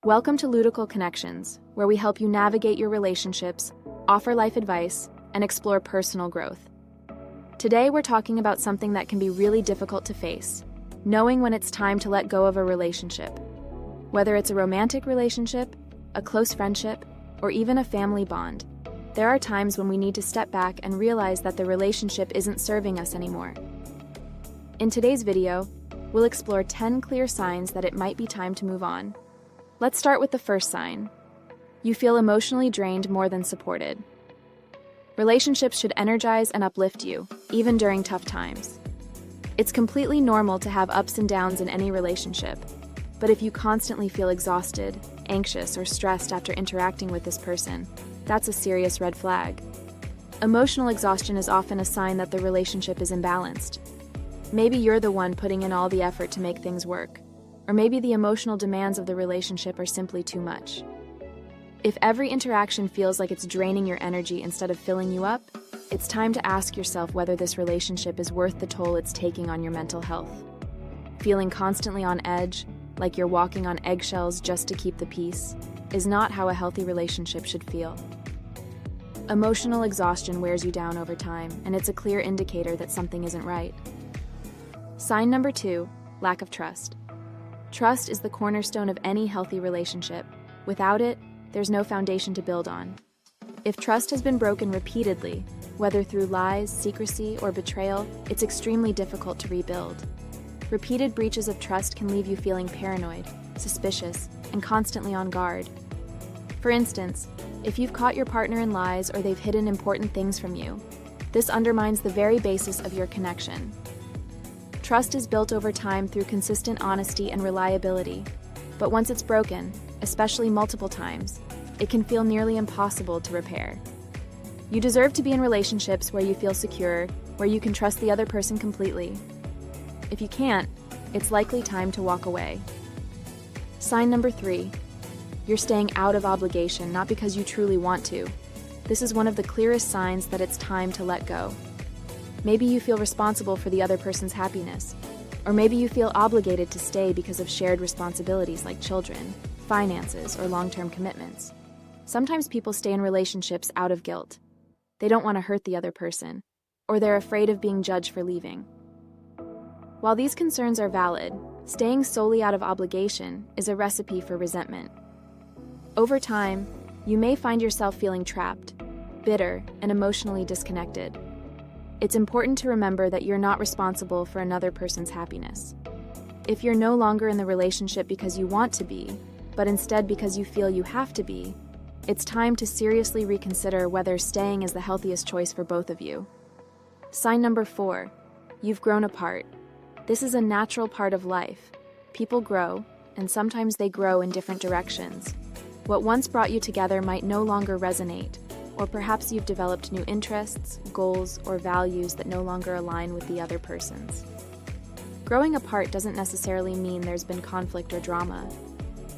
Welcome to Ludical Connections, where we help you navigate your relationships, offer life advice, and explore personal growth. Today, we're talking about something that can be really difficult to face, knowing when it's time to let go of a relationship. Whether it's a romantic relationship, a close friendship, or even a family bond, there are times when we need to step back and realize that the relationship isn't serving us anymore. In today's video, we'll explore 10 clear signs that it might be time to move on. Let's start with the first sign. You feel emotionally drained more than supported. Relationships should energize and uplift you, even during tough times. It's completely normal to have ups and downs in any relationship, but if you constantly feel exhausted, anxious, or stressed after interacting with this person, that's a serious red flag. Emotional exhaustion is often a sign that the relationship is imbalanced. Maybe you're the one putting in all the effort to make things work, or maybe the emotional demands of the relationship are simply too much. If every interaction feels like it's draining your energy instead of filling you up, it's time to ask yourself whether this relationship is worth the toll it's taking on your mental health. Feeling constantly on edge, like you're walking on eggshells just to keep the peace, is not how a healthy relationship should feel. Emotional exhaustion wears you down over time, and it's a clear indicator that something isn't right. Sign number 2, lack of trust. Trust is the cornerstone of any healthy relationship. Without it, there's no foundation to build on. If trust has been broken repeatedly, whether through lies, secrecy, or betrayal, it's extremely difficult to rebuild. Repeated breaches of trust can leave you feeling paranoid, suspicious, and constantly on guard. For instance, if you've caught your partner in lies or they've hidden important things from you, this undermines the very basis of your connection. Trust is built over time through consistent honesty and reliability, but once it's broken, especially multiple times, it can feel nearly impossible to repair. You deserve to be in relationships where you feel secure, where you can trust the other person completely. If you can't, it's likely time to walk away. Sign number 3. You're staying out of obligation, not because you truly want to. This is one of the clearest signs that it's time to let go. Maybe you feel responsible for the other person's happiness, or maybe you feel obligated to stay because of shared responsibilities like children, finances, or long-term commitments. Sometimes people stay in relationships out of guilt. They don't want to hurt the other person, or they're afraid of being judged for leaving. While these concerns are valid, staying solely out of obligation is a recipe for resentment. Over time, you may find yourself feeling trapped, bitter, and emotionally disconnected. It's important to remember that you're not responsible for another person's happiness. If you're no longer in the relationship because you want to be, but instead because you feel you have to be, it's time to seriously reconsider whether staying is the healthiest choice for both of you. Sign number 4, you've grown apart. This is a natural part of life. People grow, and sometimes they grow in different directions. What once brought you together might no longer resonate, or perhaps you've developed new interests, goals, or values that no longer align with the other person's. Growing apart doesn't necessarily mean there's been conflict or drama.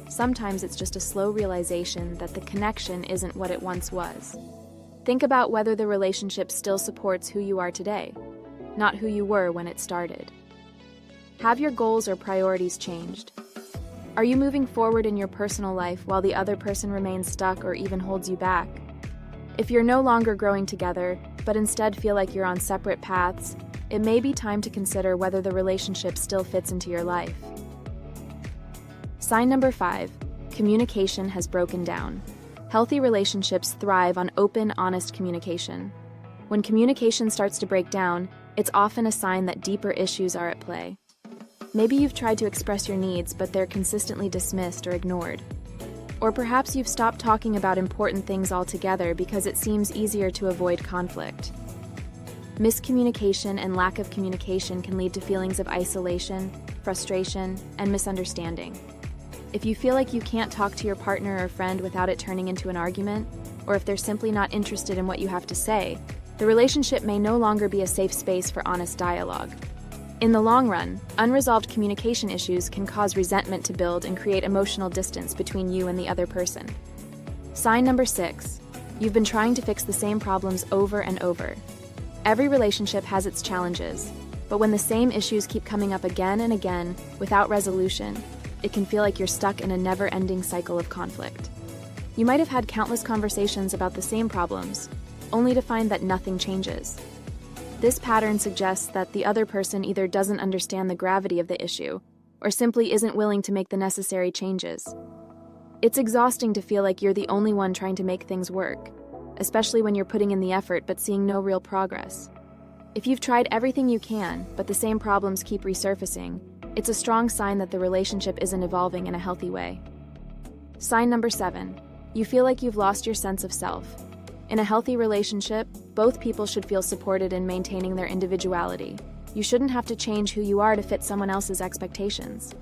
Sometimes it's just a slow realization that the connection isn't what it once was. Think about whether the relationship still supports who you are today, not who you were when it started. Have your goals or priorities changed? Are you moving forward in your personal life while the other person remains stuck or even holds you back? If you're no longer growing together, but instead feel like you're on separate paths, it may be time to consider whether the relationship still fits into your life. Sign number 5, communication has broken down. Healthy relationships thrive on open, honest communication. When communication starts to break down, it's often a sign that deeper issues are at play. Maybe you've tried to express your needs, but they're consistently dismissed or ignored. Or perhaps you've stopped talking about important things altogether because it seems easier to avoid conflict. Miscommunication and lack of communication can lead to feelings of isolation, frustration, and misunderstanding. If you feel like you can't talk to your partner or friend without it turning into an argument, or if they're simply not interested in what you have to say, the relationship may no longer be a safe space for honest dialogue. In the long run, unresolved communication issues can cause resentment to build and create emotional distance between you and the other person. Sign number 6, you've been trying to fix the same problems over and over. Every relationship has its challenges, but when the same issues keep coming up again and again without resolution, it can feel like you're stuck in a never-ending cycle of conflict. You might have had countless conversations about the same problems, only to find that nothing changes. This pattern suggests that the other person either doesn't understand the gravity of the issue or simply isn't willing to make the necessary changes. It's exhausting to feel like you're the only one trying to make things work, especially when you're putting in the effort but seeing no real progress. If you've tried everything you can, but the same problems keep resurfacing, it's a strong sign that the relationship isn't evolving in a healthy way. Sign number 7. You feel like you've lost your sense of self. In a healthy relationship, both people should feel supported in maintaining their individuality. You shouldn't have to change who you are to fit someone else's expectations.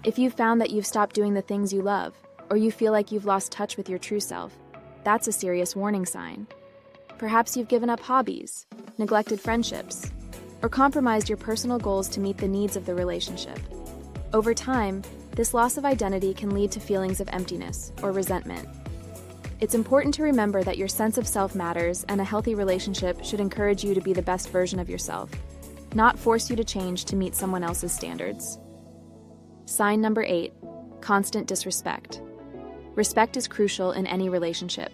If you've found that you've stopped doing the things you love, or you feel like you've lost touch with your true self, that's a serious warning sign. Perhaps you've given up hobbies, neglected friendships, or compromised your personal goals to meet the needs of the relationship. Over time, this loss of identity can lead to feelings of emptiness or resentment. It's important to remember that your sense of self matters, and a healthy relationship should encourage you to be the best version of yourself, not force you to change to meet someone else's standards. Sign number 8. Constant disrespect. Respect is crucial in any relationship.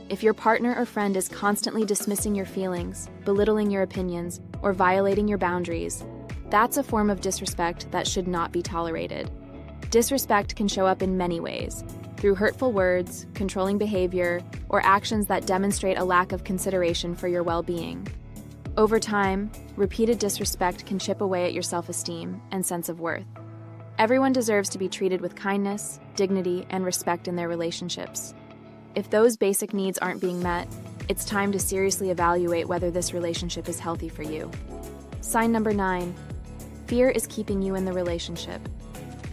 If your partner or friend is constantly dismissing your feelings, belittling your opinions, or violating your boundaries, that's a form of disrespect that should not be tolerated. Disrespect can show up in many ways, through hurtful words, controlling behavior, or actions that demonstrate a lack of consideration for your well-being. Over time, repeated disrespect can chip away at your self-esteem and sense of worth. Everyone deserves to be treated with kindness, dignity, and respect in their relationships. If those basic needs aren't being met, it's time to seriously evaluate whether this relationship is healthy for you. Sign number 9. Fear is keeping you in the relationship.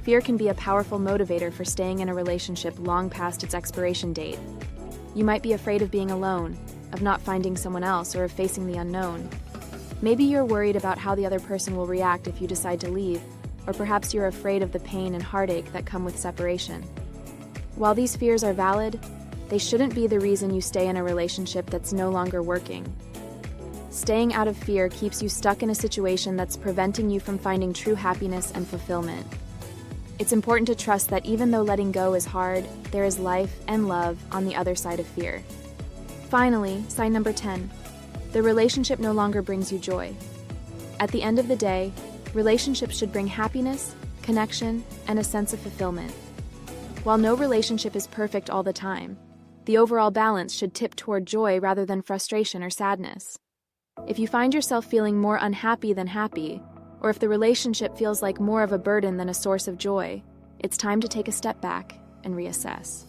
Fear can be a powerful motivator for staying in a relationship long past its expiration date. You might be afraid of being alone, of not finding someone else, or of facing the unknown. Maybe you're worried about how the other person will react if you decide to leave, or perhaps you're afraid of the pain and heartache that come with separation. While these fears are valid, they shouldn't be the reason you stay in a relationship that's no longer working. Staying out of fear keeps you stuck in a situation that's preventing you from finding true happiness and fulfillment. It's important to trust that even though letting go is hard, there is life and love on the other side of fear. Finally, sign number 10. The relationship no longer brings you joy. At the end of the day, relationships should bring happiness, connection, and a sense of fulfillment. While no relationship is perfect all the time, the overall balance should tip toward joy rather than frustration or sadness. If you find yourself feeling more unhappy than happy, or if the relationship feels like more of a burden than a source of joy, it's time to take a step back and reassess.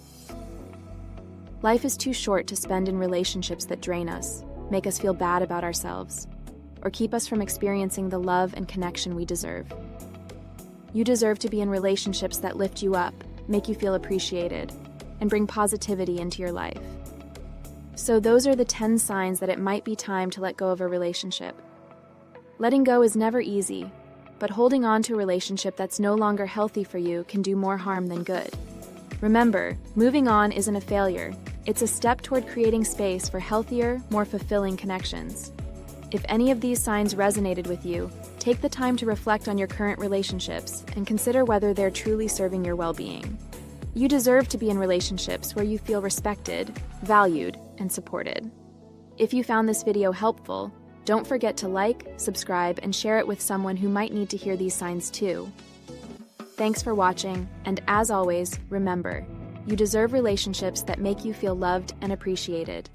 Life is too short to spend in relationships that drain us, make us feel bad about ourselves, or keep us from experiencing the love and connection we deserve. You deserve to be in relationships that lift you up, make you feel appreciated, and bring positivity into your life. So those are the 10 signs that it might be time to let go of a relationship. Letting go is never easy, but holding on to a relationship that's no longer healthy for you can do more harm than good. Remember, moving on isn't a failure. It's a step toward creating space for healthier, more fulfilling connections. If any of these signs resonated with you, take the time to reflect on your current relationships and consider whether they're truly serving your well-being. You deserve to be in relationships where you feel respected, valued, and supported. If you found this video helpful, don't forget to like, subscribe, and share it with someone who might need to hear these signs too. Thanks for watching, and as always, remember, you deserve relationships that make you feel loved and appreciated.